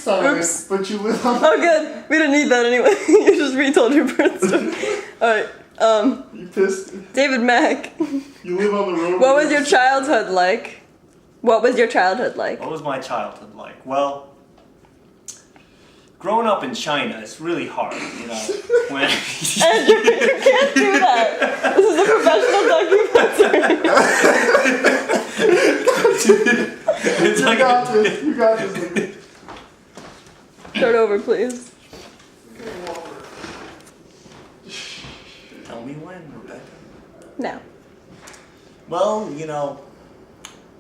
silent, Oops. but you live on. Oh, good. We didn't need that anyway. You just retold your birth story. Alright, You pissed. David Mack. You live on the road. What was your childhood like? What was your childhood like? What was my childhood like? Well, growing up in China is really hard, you know. When Andrew, you can't do that. This is a professional documentary. it's You like got this. You got this. Start over, please. Tell me when, Rebecca. Now. Well, you know,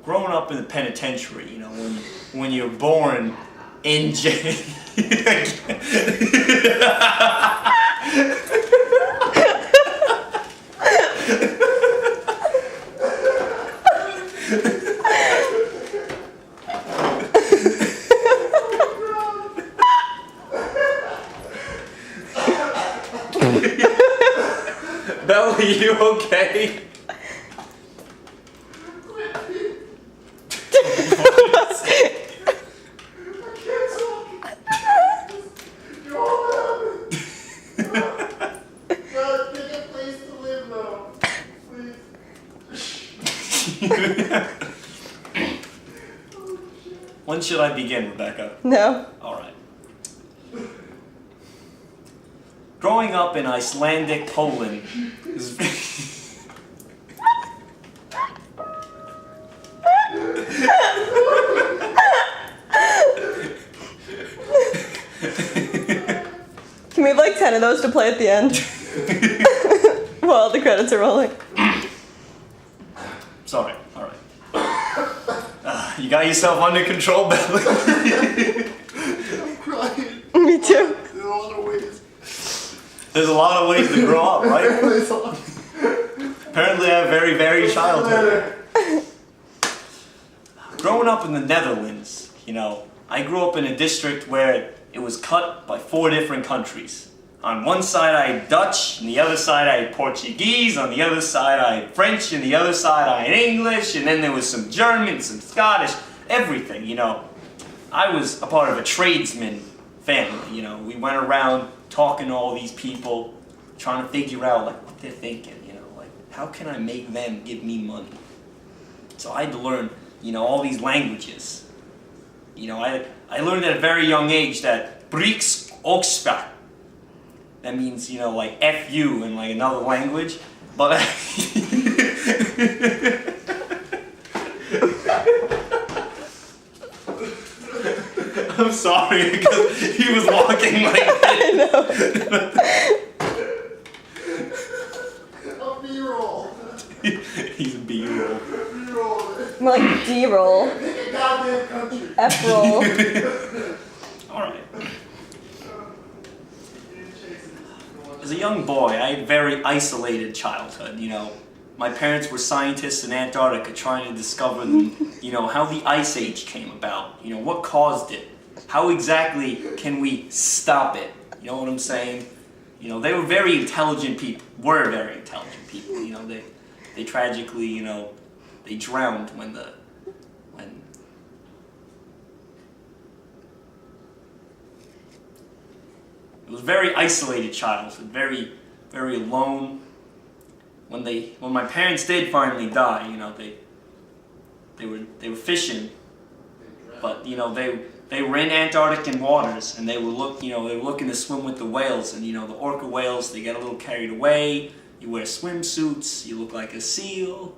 growing up in the penitentiary, you know, when you're born in jail. Belle, are you okay? When should I begin, Rebecca? No. Alright. Growing up in Icelandic Poland is Can we have like 10 of those to play at the end? While the credits are rolling. Sorry, alright. You got yourself under control, Belle? I'm crying. Me too. There's a lot of ways. There's a lot of ways to grow up, right? There's a lot. Apparently I have a very varied childhood. Growing up in the Netherlands, you know, I grew up in a district where it was cut by 4 different countries. On one side I had Dutch, on the other side I had Portuguese, on the other side I had French, and the other side I had English, and then there was some German, some Scottish, everything, you know. I was a part of a tradesman family, you know. We went around talking to all these people, trying to figure out like what they're thinking, you know, like how can I make them give me money? So I had to learn, you know, all these languages. You know, I learned at a very young age that Briks Oxpak. That means, you know, like F you in like another language. But I'm sorry because he was walking like that. I know. A B-roll. He's a B-roll. B-roll. More like D-roll. Pick a goddamn country. F-roll. Alright. As a young boy, I had a very isolated childhood, you know. My parents were scientists in Antarctica trying to discover, you know, how the Ice Age came about. You know, what caused it? How exactly can we stop it? You know what I'm saying? You know, they were very intelligent people, you know, they tragically, you know, they drowned when it was a very isolated childhood, very, very alone. When my parents did finally die, you know, they were fishing, but you know they were in Antarctic waters and they were looking to swim with the whales, and you know the orca whales, they get a little carried away. You wear swimsuits, you look like a seal.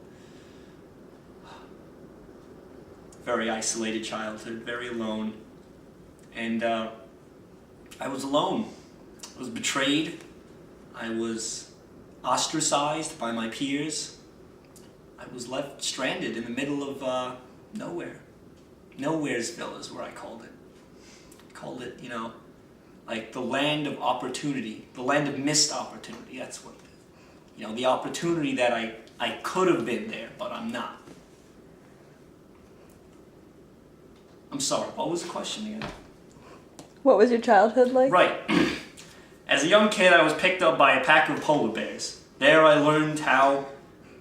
Very isolated childhood, very alone, and I was alone. I was betrayed. I was ostracized by my peers. I was left stranded in the middle of nowhere. Nowheresville is where I called it. I called it, you know, like the land of opportunity, the land of missed opportunity. That's what it is. You know, the opportunity that I could have been there, but I'm not. I'm sorry, what was the question again? What was your childhood like? Right. As a young kid, I was picked up by a pack of polar bears. There I learned how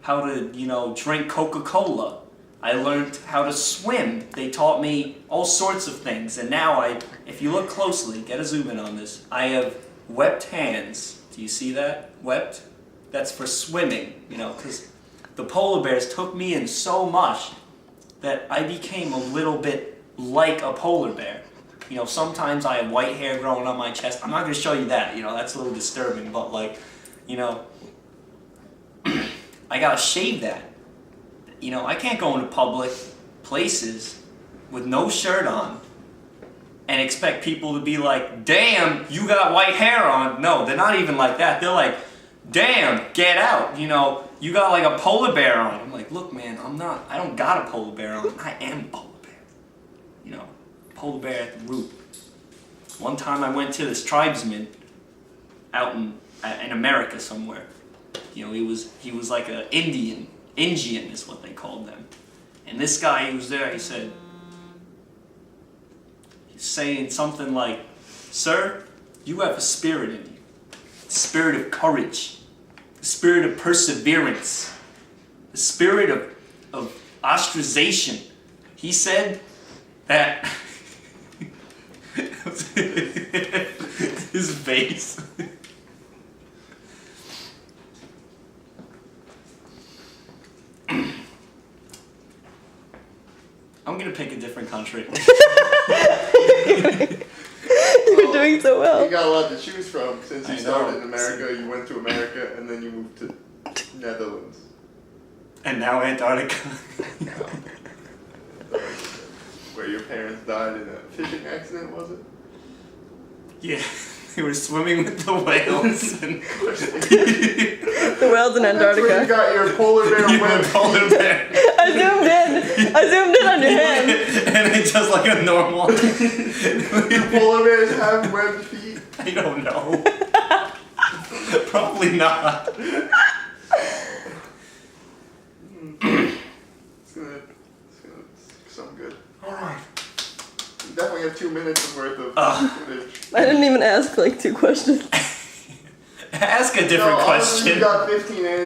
to, you know, drink Coca-Cola I learned how to swim. They taught me all sorts of things. And now if you look closely, get a zoom in on this, I have webbed hands. Do you see that? Webbed? That's for swimming, you know, because the polar bears took me in so much that I became a little bit like a polar bear. You know, sometimes I have white hair growing on my chest. I'm not going to show you that, you know, that's a little disturbing, but like, you know, I gotta shave that. You know, I can't go into public places with no shirt on and expect people to be like, damn, you got white hair on. No, they're not even like that. They're like, damn, get out. You know, you got like a polar bear on. I'm like, look, man, I don't got a polar bear on. I am a polar bear. You know, polar bear at the root. One time I went to this tribesman out in America somewhere. You know, he was like an Indian is what they called them. And this guy who was there, he's saying something like, sir, you have a spirit in you. The spirit of courage. The spirit of perseverance. The spirit of ostracization. He said that his face. I'm gonna pick a different country. You're doing so well. You got a lot to choose from since you I started know. in America, you went to America, and then you moved to Netherlands. And now Antarctica. Where your parents died in a fishing accident, was it? Yeah, they were swimming with the whales. And The whales in That's where you Antarctica. got your polar bear you were web. polar bear. I zoomed in on your hand. And it's just like a normal. Do polar bears have webbed feet? I don't know. Probably not. It's gonna sound good. Alright. You definitely have 2 minutes worth of footage. I didn't even ask like 2 questions. Ask a different No, honestly, question. you got 15 answers.